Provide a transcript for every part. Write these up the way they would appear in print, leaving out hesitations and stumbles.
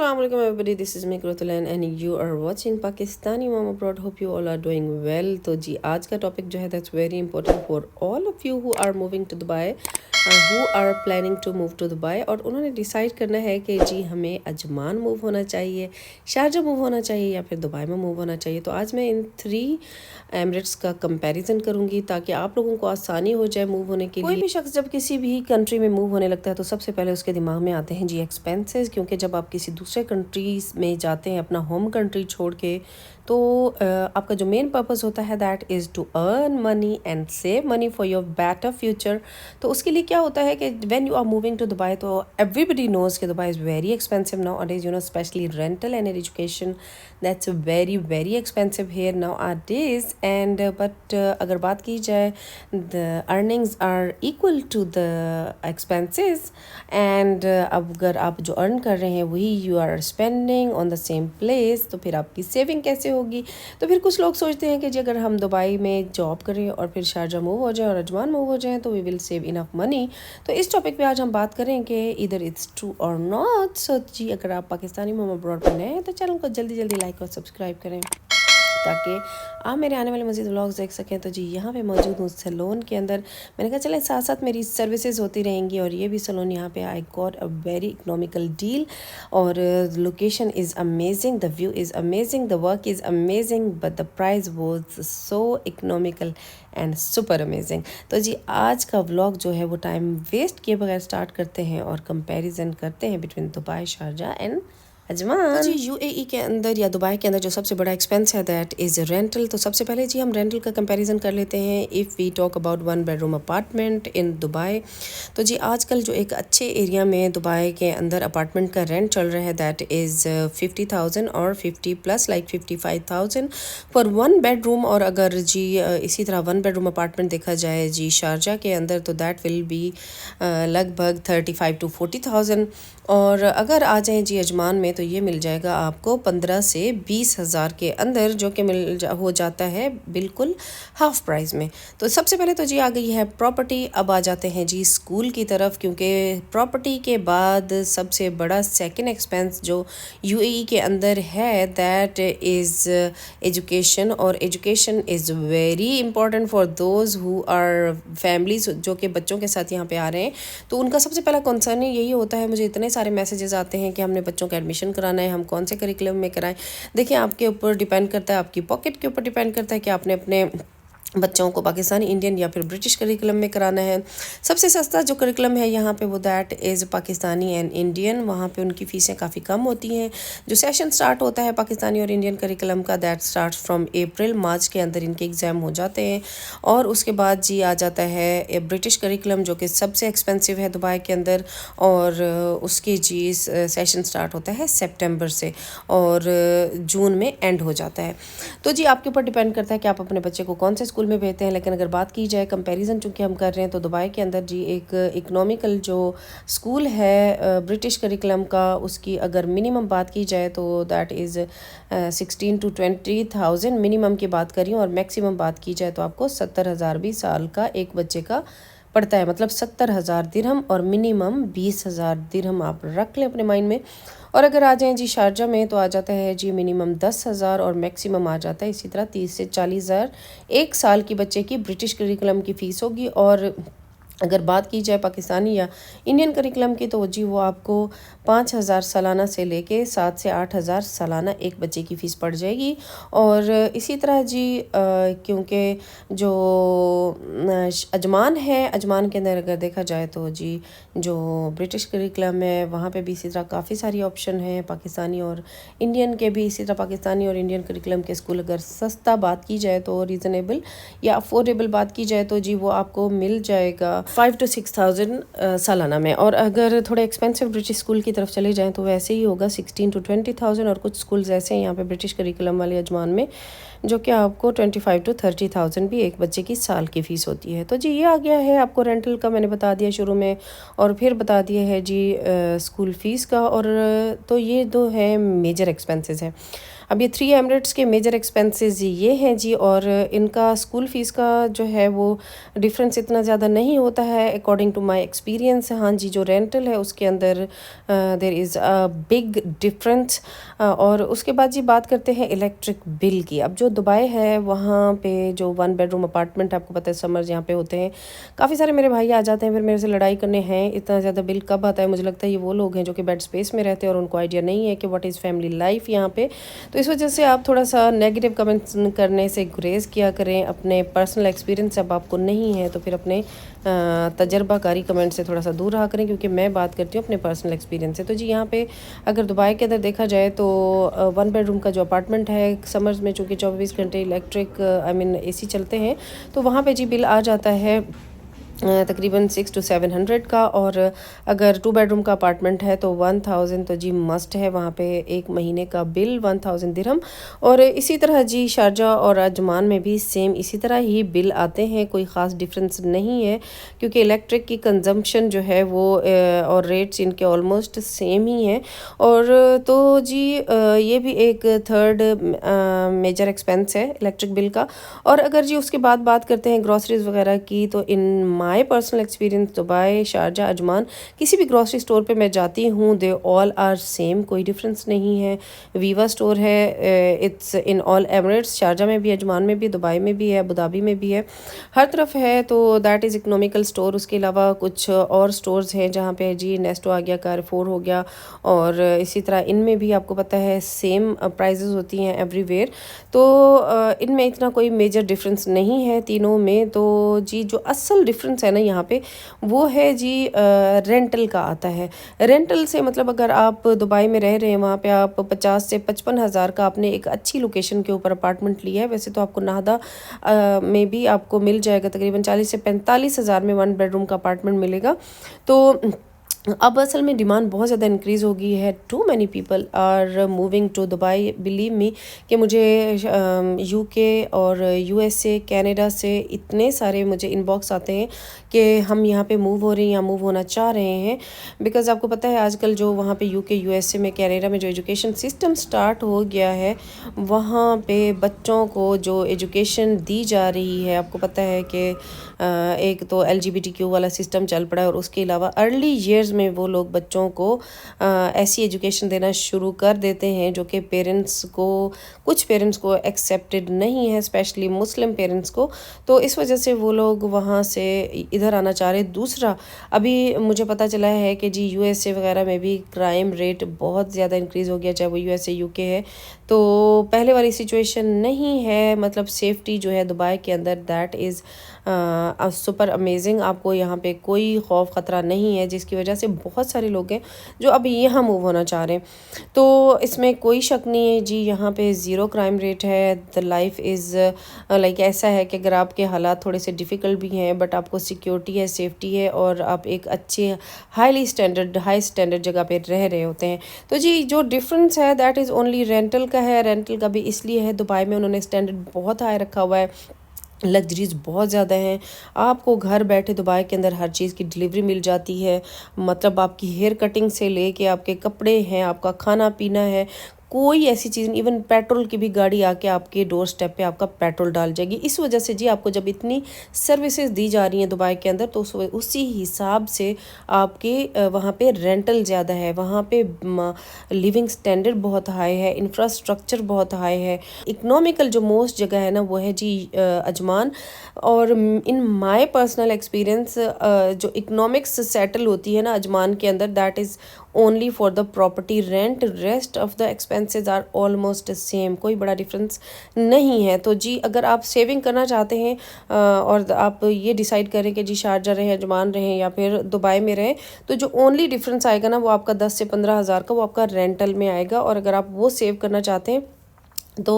Assalamu alaikum everybody, this is me Kurutulan and you are watching Pakistani Mom Abroad. Hope you all are doing well. तो जी आज का topic जो है that's very important for all of you who are moving to Dubai and who are planning to move to Dubai. और उन्होंने decide करना है कि जी हमें अजमान मूव होना चाहिए, शारजा मूव होना चाहिए या फिर दुबई में मूव होना चाहिए. तो आज मैं इन 3 एमिरेट्स का कंपैरिजन करूंगी ताकि आप लोगों को आसानी हो जाए मूव होने के लिए. कोई भी शख्स जब किसी भी कंट्री में मूव होने लगता है तो सबसे पहले उसके दिमाग में आते हैं जी एक्सपेंसेस, क्योंकि जब आप किसी दूसरे कंट्रीज में जाते हैं अपना होम कंट्री छोड़ के तो आपका जो मेन पर्पस होता है that is to earn money and save money for your better future. तो उसके लिए क्या होता है कि when you are moving to Dubai तो एवरीबडी नोज़ कि Dubai is very expensive nowadays, you know, especially rental and education that's very expensive here nowadays. And but अगर बात की जाए the earnings are equal to the expenses and अगर आप जो earn कर रहे हैं वही you are spending on the same place तो फिर आपकी सेविंग कैसे होगी. तो फिर कुछ लोग सोचते हैं कि जी अगर हम दुबई में जॉब करें और फिर शारजा मूव हो जाए और अजमान मूव हो जाए तो we will save enough money. तो इस टॉपिक पे आज हम बात करें कि इधर इट्स ट्रू और नॉट. सो जी अगर आप पाकिस्तानी मॉम अब्रॉड पर नए हैं तो चैनल को जल्दी लाइक और सब्सक्राइब करें ताकि आप मेरे आने वाले मज़ीद व्लॉग्स देख सकें. तो जी यहाँ पे मौजूद हूँ सैलून के अंदर. मैंने कहा चलें साथ साथ मेरी सर्विसेज होती रहेंगी. और ये भी सैलून यहाँ पे I got a very economical deal और location is amazing, the view is amazing, the work is amazing, but the price was so economical and super amazing. तो जी आज का व्लॉग जो है वो टाइम वेस्ट किए बगैर स्टार्ट करते हैं और कंपैरिजन करते हैं between Dubai, Sharjah and Ajman. जी यूएई के अंदर या दुबई के अंदर जो सबसे बड़ा एक्सपेंस है दैट इज़ रेंटल. तो सबसे पहले जी हम रेंटल का कंपैरिजन कर लेते हैं. If we talk about 1 bedroom apartment in Dubai तो जी आजकल जो एक अच्छे एरिया में दुबई के अंदर अपार्टमेंट का रेंट चल रहा है दैट इज़ 50,000 और 50 प्लस लाइक 55,000 फॉर 1 बेडरूम. और अगर जी इसी तरह 1 बेडरूम अपार्टमेंट देखा जाए जी शारजा के अंदर तो दैट विल बी लगभग 35 to 40,000. और अगर आ जाएँ जी अजमान में तो ये मिल जाएगा आपको 15 से 20,000 के अंदर, जो कि हो जाता है बिल्कुल हाफ प्राइस में. तो सबसे पहले तो जी आ गई है प्रॉपर्टी. अब आ जाते हैं जी स्कूल की तरफ, क्योंकि प्रॉपर्टी के बाद सबसे बड़ा सेकंड एक्सपेंस जो यूएई के अंदर है दैट इज़ एजुकेशन. और education is very important for those who our families जो कि बच्चों के साथ यहाँ पे आ रहे हैं. तो उनका सबसे पहला कंसर्न यही होता है, मुझे इतने सारे मैसेजेस आते हैं कि हमने बच्चों का एडमिशन कराना है, हम कौन से करिकुलम में कराएं. देखिए आपके ऊपर डिपेंड करता है, आपकी पॉकेट के ऊपर डिपेंड करता है कि आपने अपने बच्चों को पाकिस्तानी, इंडियन या फिर ब्रिटिश करिकुलम में कराना है. सबसे सस्ता जो करिकुलम है यहाँ पे वो that is Pakistani and Indian. वहाँ पे उनकी फ़ीसें काफ़ी कम होती हैं. जो सेशन स्टार्ट होता है पाकिस्तानी और इंडियन करिकुलम का दैट स्टार्ट फ्रॉम अप्रैल, मार्च के अंदर इनके एग्ज़ाम हो जाते हैं. और उसके बाद जी आ जाता है ब्रिटिश करिकुलम जो कि सबसे एक्सपेंसिव है दुबई के अंदर. और उसके जी सेशन स्टार्ट होता है सितंबर से और जून में एंड हो जाता है. तो जी आपके ऊपर डिपेंड करता है कि आप अपने बच्चे को कौन से स्कूल में भेजते हैं. लेकिन अगर बात की जाए कंपैरिजन चूँकि हम कर रहे हैं तो दुबई के अंदर जी एक इकोनॉमिकल जो स्कूल है ब्रिटिश करिकुलम का, उसकी अगर मिनिमम बात की जाए तो दैट इज़ 16 to 20,000 मिनिमम की बात करी. और मैक्सिमम बात की जाए तो आपको 70,000 भी साल का एक बच्चे का पड़ता है, मतलब 70,000 दिरहम और मिनिमम 20,000 दिरहम आप रख लें अपने माइंड में. और अगर आ जाएं जी शारजा में तो आ जाता है जी मिनिमम 10,000 और मैक्सिमम आ जाता है इसी तरह 30 से 40,000 एक साल की बच्चे की ब्रिटिश करिकुलम की फ़ीस होगी. और अगर बात की जाए पाकिस्तानी या इंडियन करिकुलम की तो जी वो आपको 5,000 सालाना से लेके 7 से 8,000 सालाना एक बच्चे की फ़ीस पड़ जाएगी. और इसी तरह जी क्योंकि जो अजमान है, अजमान के अंदर अगर देखा जाए तो जी जो ब्रिटिश करिकुलम है वहाँ पे भी इसी तरह काफ़ी सारी ऑप्शन हैं. पाकिस्तानी और इंडियन के भी इसी तरह पाकिस्तानी और इंडियन करिकुलम के स्कूल अगर सस्ता बात की जाए तो रीज़नेबल या अफोर्डेबल बात की जाए तो जी वो आपको मिल जाएगा 5 to 6,000 सालाना में. और अगर थोड़े एक्सपेंसिव ब्रिटिश स्कूल की तरफ चले जाएं तो वैसे ही होगा 16 to 20,000. और कुछ स्कूल्स ऐसे हैं यहाँ पे ब्रिटिश करिकुलम वाले अजमान में जो कि आपको 25 to 30,000 भी एक बच्चे की साल की फ़ीस होती है. तो जी ये आ गया है आपको रेंटल का, मैंने बता दिया शुरू में, और फिर बता दिया है जी स्कूल फ़ीस का. और तो ये दो है मेजर एक्सपेंसेस हैं. अब ये 3 एमिरेट्स के मेजर एक्सपेंसेस ये हैं जी, और इनका स्कूल फ़ीस का जो है वो डिफरेंस इतना ज़्यादा नहीं होता है अकॉर्डिंग टू माय एक्सपीरियंस। हाँ जी, जो रेंटल है उसके अंदर there is a big difference. और उसके बाद जी बात करते हैं इलेक्ट्रिक बिल की। अब जो दुबई है वहाँ पे जो 1 बेडरूम अपार्टमेंट है, आपको पता है समर्स यहाँ पे होते हैं, काफ़ी सारे मेरे भाई आ जाते हैं फिर मेरे से लड़ाई करने हैं इतना ज़्यादा बिल कब आता है। मुझे लगता है ये वो लोग हैं जो कि बेड स्पेस में रहते हैं और उनको आइडिया नहीं है कि व्हाट इज़ फैमिली लाइफ यहाँ पे। तो इस वजह से आप थोड़ा सा नेगेटिव कमेंट्स करने से गुरेज किया करें। अपने पर्सनल एक्सपीरियंस जब आपको नहीं है तो फिर अपने तजर्बाकारी कमेंट से थोड़ा सा दूर रहा करें, क्योंकि मैं बात करती हूँ अपने पर्सनल एक्सपीरियंस से। तो जी यहाँ पे अगर दुबई के अंदर देखा जाए तो 1 बेडरूम का जो अपार्टमेंट है, समर्स में चूँकि 24 घंटे इलेक्ट्रिक आई मीन एसी चलते हैं, तो वहाँ पे जी बिल आ जाता है तकरीबन 600 to 700 का। और अगर 2 बेडरूम का अपार्टमेंट है तो 1000 तो जी मस्ट है वहाँ पे एक महीने का बिल 1000 दिरहम। और इसी तरह जी शारजा और अजमान में भी सेम इसी तरह ही बिल आते हैं, कोई ख़ास डिफरेंस नहीं है, क्योंकि इलेक्ट्रिक की कंजम्पशन जो है वो और रेट्स इनके ऑलमोस्ट सेम ही हैं। और तो जी ये भी एक थर्ड मेजर एक्सपेंस है इलेक्ट्रिक बिल का। और अगर जी उसके बाद बात करते हैं ग्रॉसरीज वगैरह की, तो इन my personal experience Dubai, Sharjah, Ajman, किसी भी ग्रॉसरी स्टोर पे मैं जाती हूँ, दे ऑल आर सेम, कोई डिफरेंस नहीं है। वीवा स्टोर है, it's in all Emirates, Sharjah में भी, अजमान में भी, दुबई में भी है, अबू धाबी में भी है, हर तरफ है। तो दैट इज़ इकोनॉमिकल स्टोर। उसके अलावा कुछ और स्टोर्स हैं जहाँ पे जी नेस्टो आ गया, कारफोर हो गया, और इसी तरह इनमें भी आपको पता है सेम प्राइजेस होती हैं एवरीवेयर। तो इनमें इतना कोई मेजर डिफरेंस नहीं है तीनों में। तो जी जो असल डिफरेंस है ना यहाँ पे वो है जी रेंटल का आता है। रेंटल से मतलब अगर आप दुबई में रह रहे हैं, वहाँ पे आप 50 से 55 हज़ार का आपने एक अच्छी लोकेशन के ऊपर अपार्टमेंट लिया है, वैसे तो आपको नाहदा में भी आपको मिल जाएगा तकरीबन 40 से 45 हज़ार में 1 बेडरूम का अपार्टमेंट मिलेगा। तो अब असल में डिमांड बहुत ज़्यादा इंक्रीज़ हो गई है। Too many people are moving to Dubai, believe me कि मुझे यूके और यूएसए, कनाडा से इतने सारे मुझे इनबॉक्स आते हैं कि हम यहाँ पे मूव हो रहे हैं या मूव होना चाह रहे हैं। बिकॉज़ आपको पता है आजकल जो वहाँ पे यूके, यूएसए में, कनाडा में जो एजुकेशन सिस्टम स्टार्ट हो गया है, वहाँ पे बच्चों को जो एजुकेशन दी जा रही है, आपको पता है कि एक तो LGBTQ वाला सिस्टम चल पड़ा है, और उसके अलावा अर्ली ईयर्स में वो लोग बच्चों को ऐसी एजुकेशन देना शुरू कर देते हैं जो कि कुछ पेरेंट्स को एक्सेप्टेड नहीं है, स्पेशली मुस्लिम पेरेंट्स को। तो इस वजह से वो लोग वहाँ से इधर आना चाह रहे हैं। दूसरा, अभी मुझे पता चला है कि जी यूएसए वगैरह में भी क्राइम रेट बहुत ज़्यादा इंक्रीज़ हो गया, चाहे वो यूएसए यूके है। तो पहले वाली सिचुएशन नहीं है, मतलब सेफ्टी जो है दुबई के अंदर दैट इज़ सुपर अमेजिंग। आपको यहाँ पे कोई खौफ ख़तरा नहीं है, जिसकी वजह से बहुत सारे लोग हैं जो अभी यहाँ मूव होना चाह रहे हैं। तो इसमें कोई शक नहीं है जी, यहाँ पे ज़ीरो क्राइम रेट है। द लाइफ इज़ लाइक ऐसा है कि अगर आपके हालात थोड़े से डिफ़िकल्ट भी हैं, बट आपको सिक्योरिटी है, सेफ्टी है, और आप एक अच्छे हाई स्टैंडर्ड जगह पे रह रहे होते हैं। तो जी जो डिफरेंस है दैट इज़ ओनली रेंटल का है। रेंटल का भी इसलिए है, दुबई में उन्होंने स्टैंडर्ड बहुत हाई रखा हुआ है, लग्जरीज बहुत ज़्यादा हैं। आपको घर बैठे दुबई के अंदर हर चीज़ की डिलीवरी मिल जाती है, मतलब आपकी हेयर कटिंग से लेके आपके कपड़े हैं, आपका खाना पीना है, कोई ऐसी चीज़ नहीं। इवन पेट्रोल की भी गाड़ी आके आपके डोर स्टेप पे आपका पेट्रोल डाल जाएगी। इस वजह से जी आपको जब इतनी सर्विसेज दी जा रही हैं दुबई के अंदर, तो उसी हिसाब से आपके वहाँ पे रेंटल ज़्यादा है, वहाँ पे लिविंग स्टैंडर्ड बहुत हाई है, इंफ्रास्ट्रक्चर बहुत हाई है। इकोनॉमिकल जो मोस्ट जगह है ना वो है जी अजमान। और इन माय पर्सनल एक्सपीरियंस जो इकोनॉमिक्स सेटल होती है ना अजमान के अंदर, that is only for the property rent, rest of the expenses are almost same, कोई बड़ा डिफरेंस नहीं है। तो जी अगर आप सेविंग करना चाहते हैं और आप ये डिसाइड करें कि जी शारजा रहें, अजमान रहें या फिर दुबई में रहें, तो जो ओनली डिफरेंस आएगा ना वो आपका 10 से 15 हज़ार का वो आपका रेंटल में आएगा। और अगर आप वो सेव करना चाहते हैं तो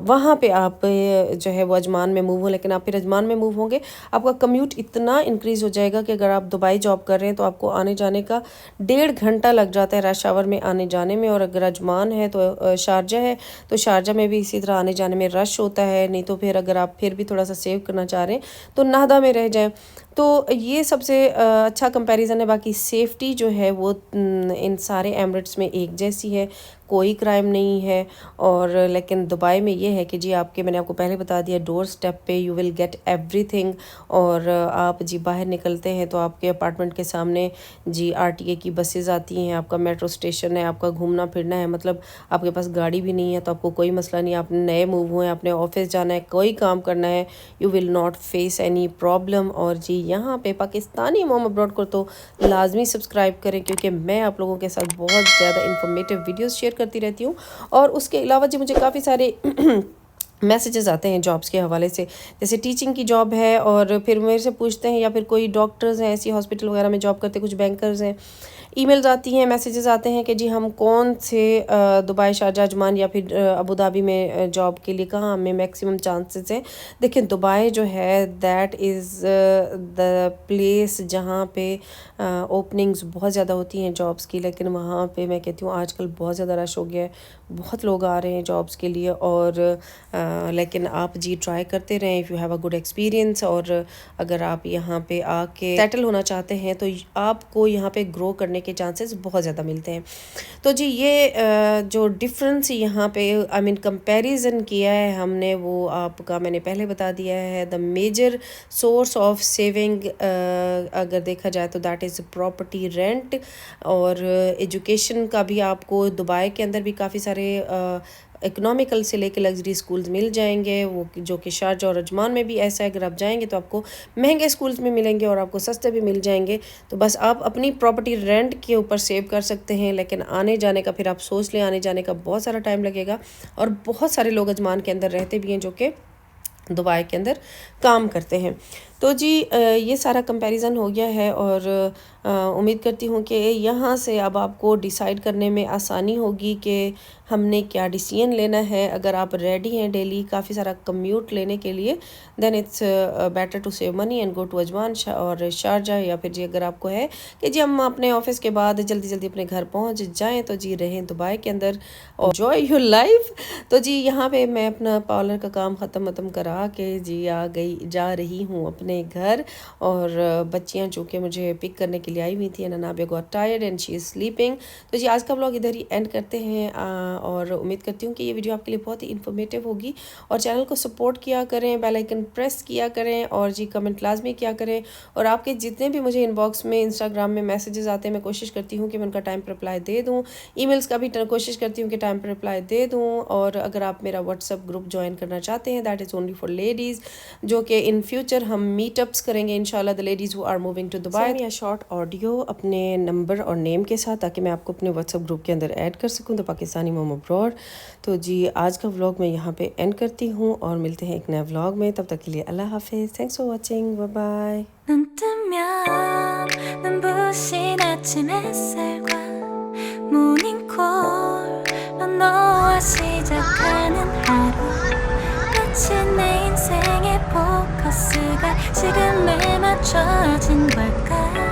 वहाँ पे आप जो है वो अजमान में मूव हो, लेकिन आप फिर अजमान में मूव होंगे, आपका कम्यूट इतना इंक्रीज़ हो जाएगा कि अगर आप दुबई जॉब कर रहे हैं तो आपको आने जाने का 1.5 घंटा लग जाता है रश आवर में आने जाने में। और अगर अजमान है तो शारजा है तो शारजा में भी इसी तरह आने जाने में रश होता है। नहीं तो फिर अगर आप फिर भी थोड़ा सा सेव करना चाह रहे हैं तो नाहदा में रह जाएँ। तो ये सबसे अच्छा कंपैरिजन है। बाकी सेफ्टी जो है वो इन सारे एमिरेट्स में एक जैसी है, कोई क्राइम नहीं है। और लेकिन दुबई में ये है कि जी आपके, मैंने आपको पहले बता दिया, डोर स्टेप पे यू विल गेट एवरीथिंग। और आप जी बाहर निकलते हैं तो आपके अपार्टमेंट के सामने जी आरटीए की बसेस आती हैं, आपका मेट्रो स्टेशन है, आपका घूमना फिरना है। मतलब आपके पास गाड़ी भी नहीं है तो आपको कोई मसला नहीं, आपने नए मूव हुए हैं, आपने ऑफिस जाना है, कोई काम करना है, you will not face any problem. और जी यहाँ पे पाकिस्तानी मोम अब्रॉड को तो लाजमी सब्सक्राइब करें, क्योंकि मैं आप लोगों के साथ बहुत ज़्यादा इंफॉर्मेटिव वीडियोस शेयर करती रहती हूँ। और उसके अलावा जी मुझे काफ़ी सारे मैसेजेस आते हैं जॉब्स के हवाले से, जैसे टीचिंग की जॉब है और फिर मेरे से पूछते हैं, या फिर कोई डॉक्टर्स हैं ऐसी हॉस्पिटल वगैरह में जॉब करते, कुछ बैंकर्स हैं, ईमेल्स आती हैं, मैसेजेस आते हैं कि जी हम कौन से दुबई, शारजाह, अजमान या फिर अबू धाबी में जॉब के लिए कहाँ हमें मैक्सिमम चांसेस हैं। देखिए दुबई जो है दैट इज़ द प्लेस जहाँ पे ओपनिंग्स बहुत ज़्यादा होती हैं जॉब्स की, लेकिन वहाँ पे मैं कहती हूँ आजकल बहुत ज़्यादा रश हो गया है, बहुत लोग आ रहे हैं जॉब्स के लिए। और लेकिन आप जी ट्राई करते रहें if you have a good experience. और अगर आप यहाँ पे आके सेटल होना चाहते हैं तो आपको यहाँ पे ग्रो करने के चांसेस बहुत ज़्यादा मिलते हैं। तो जी ये जो डिफरेंस यहाँ पे आई मीन कंपैरिजन किया है हमने, वो आपका मैंने पहले बता दिया है। The major source of saving अगर देखा जाए तो दैट इज़ प्रॉपर्टी रेंट। और एजुकेशन का भी आपको दुबई के अंदर भी काफ़ी सारे इकोनॉमिकल से लेकर लग्जरी स्कूल्स मिल जाएंगे, वो जो कि शारजाह और अजमान में भी ऐसा है। अगर आप जाएंगे तो आपको महंगे स्कूल्स में मिलेंगे और आपको सस्ते भी मिल जाएंगे। तो बस आप अपनी प्रॉपर्टी रेंट के ऊपर सेव कर सकते हैं, लेकिन आने जाने का फिर आप सोच लें, आने जाने का बहुत सारा टाइम लगेगा। और बहुत सारे लोग अजमान के अंदर रहते भी हैं जो कि दुबई के अंदर काम करते हैं। तो जी ये सारा कंपैरिजन हो गया है और उम्मीद करती हूँ कि यहाँ से अब आपको डिसाइड करने में आसानी होगी कि हमने क्या डिसीजन लेना है। अगर आप रेडी हैं डेली काफ़ी सारा कम्यूट लेने के लिए, then it's better to save money and go to Ajman और शारजाह। या फिर जी अगर आपको है कि जी हम अपने ऑफिस के बाद जल्दी जल्दी अपने घर पहुँच जाएँ, तो जी रहें दुबई के अंदर और एंजॉय योर लाइफ। तो जी यहाँ पे मैं अपना पार्लर का काम ख़त्म करा के जी जा रही हूँ अपने घर। और बच्चियाँ चूँकि मुझे पिक करने के लिए आई हुई थी, Nabia got tired and she is sleeping. तो जी आज का व्लॉग इधर ही एंड करते हैं और उम्मीद करती हूँ कि ये वीडियो आपके लिए बहुत ही इन्फॉर्मेटिव होगी। और चैनल को सपोर्ट किया करें, बेल आइकन प्रेस किया करें और जी कमेंट लाजमी किया करें। और आपके जितने भी मुझे इनबॉक्स में इंस्टाग्राम में मैसेजेस आते हैं, मैं कोशिश करती हूँ कि मैं उनका टाइम पर रिप्लाई दे दूँ। ईमेल्स का भी कोशिश करती हूँ कि टाइम पर रिप्लाई दे दूँ। और अगर आप मेरा व्हाट्सएप ग्रुप ज्वाइन करना चाहते हैं, that is only for ladies, जो कि इन फ्यूचर हम मीटअप्स करेंगे इंशाल्लाह, the ladies who are moving to Dubai. या शॉर्ट ऑडियो अपने नंबर और नेम के साथ, ताकि मैं आपको अपने व्हाट्सएप ग्रुप के अंदर ऐड कर सकूं, द पाकिस्तानी मोम अब्रॉड। तो जी आज का व्लॉग मैं यहाँ पे एंड करती हूँ और मिलते हैं एक नए व्लॉग में। तब तक के लिए अल्लाह हाफिज़, thanks for watching, bye bye. 눈 뜨면 눈부신 아침 햇살과 모닝콜로 너와 시작하는 하루, 마치 내 인생의 포커스가 지금에 맞춰진 걸까.